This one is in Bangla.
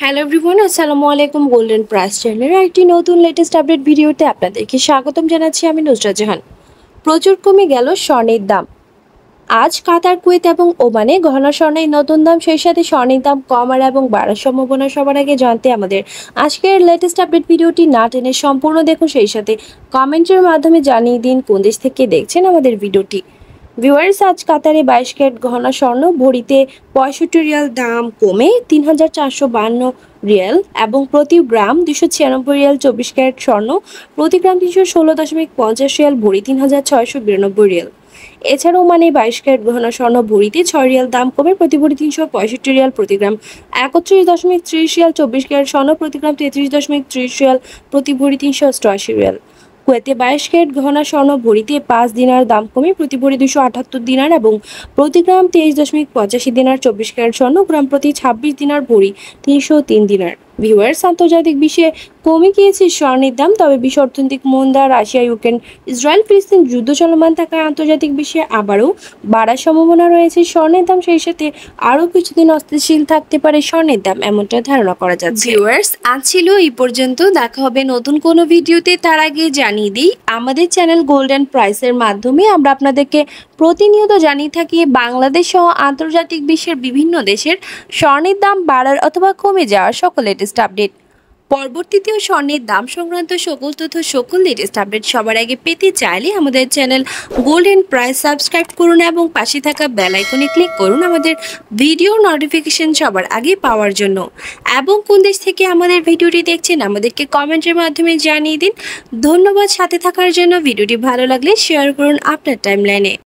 হ্যালো এভরিওয়ান, আসসালামু আলাইকুম। গোল্ডেন প্রাইস চ্যানেলের একটি নতুন লেটেস্ট আপডেট ভিডিওতে আপনাদেরকে স্বাগতম জানাচ্ছি। আমি নুসরাত জাহান। প্রচুর কমে গেল স্বর্ণের দাম। আজ কাতার, কুয়েত এবং ওমানে গহনা স্বর্ণের নতুন দাম, সেই সাথে স্বর্ণের দাম কমার এবং বাড়ার সম্ভাবনা সবার আগে জানতে আমাদের আজকের লেটেস্ট আপডেট ভিডিওটি না টেনে সম্পূর্ণ দেখুন। সেই সাথে কমেন্টের মাধ্যমে জানিয়ে দিন কোন দেশ থেকে দেখছেন আমাদের ভিডিওটি। ভিউয়ার্স, আজ কাতারে 22 ক্যারেট গহনা স্বর্ণ ভরিতে 65 রিয়াল দাম কমে 3452 রিয়াল এবং প্রতি গ্রাম 296 রিয়াল। 24 ক্যারেট স্বর্ণ প্রতি গ্রাম 316.50 রিয়াল ভরি 3692 রিয়াল। এছাড়াও 22 ক্যারেট গহনা স্বর্ণ ভরিতে 6 রিয়াল দাম কমে প্রতি ভরি 365 রিয়াল, প্রতি গ্রাম 31.30 রিয়াল। 24 ক্যারেট স্বর্ণ প্রতি গ্রাম 33.30 রিয়াল, প্রতি ভরি 388 রিয়াল। কুয়েতে 22 ক্যারেট গহনা স্বর্ণ ভরিতে 5 দিনার দাম কমে প্রতি ভরি 278 দিনার এবং প্রতি গ্রাম 23.85 দিনার। 24 ক্যারেট স্বর্ণ গ্রাম প্রতি 26 দিনার ভরি 303 দিনার। ভিউয়ার্স, আন্তর্জাতিক বিশ্বে কমে গিয়েছে স্বর্ণের দাম, তবে বিশ্ব অর্থনৈতিক মন্দা, রাশিয়া, ইউক্রেন, ইসরায়েল, ফিলিস্তিন যুদ্ধ চলমান থাকায় আন্তর্জাতিক বিশ্বে আবারও বাড়ার সম্ভাবনা রয়েছে স্বর্ণের দাম। সেই সাথে আরও কিছুদিন অস্থিতিশীল থাকতে পারে স্বর্ণের দাম, এমনটা ধারণা করা যাচ্ছে। ভিউয়ার্স, আজ ছিল এই পর্যন্ত। দেখা হবে নতুন কোনো ভিডিওতে। তার আগে জানিয়ে দিই, আমাদের চ্যানেল গোল্ডেন প্রাইসের মাধ্যমে আমরা আপনাদেরকে প্রতিনিয়ত জানিয়ে থাকি বাংলাদেশ সহ আন্তর্জাতিক বিশ্বের বিভিন্ন দেশের স্বর্ণের দাম বাড়ার অথবা কমে যাওয়ার সকল লেটেস্ট আপডেট। পরবর্তীতেও স্বর্ণের দাম সংক্রান্ত সকল তথ্য, সকল লেটেস্ট আপডেট সবার আগে পেতে চাইলে আমাদের চ্যানেল গোল্ডেন প্রাইস সাবস্ক্রাইব করুন এবং পাশে থাকা বেল আইকনে ক্লিক করুন আমাদের ভিডিও নোটিফিকেশন সবার আগে পাওয়ার জন্য। এবং কোন দেশ থেকে আমাদের ভিডিওটি দেখছেন আমাদেরকে কমেন্টের মাধ্যমে জানিয়ে দিন। ধন্যবাদ সাথে থাকার জন্য। ভিডিওটি ভালো লাগলে শেয়ার করুন আপনার টাইমলাইনে।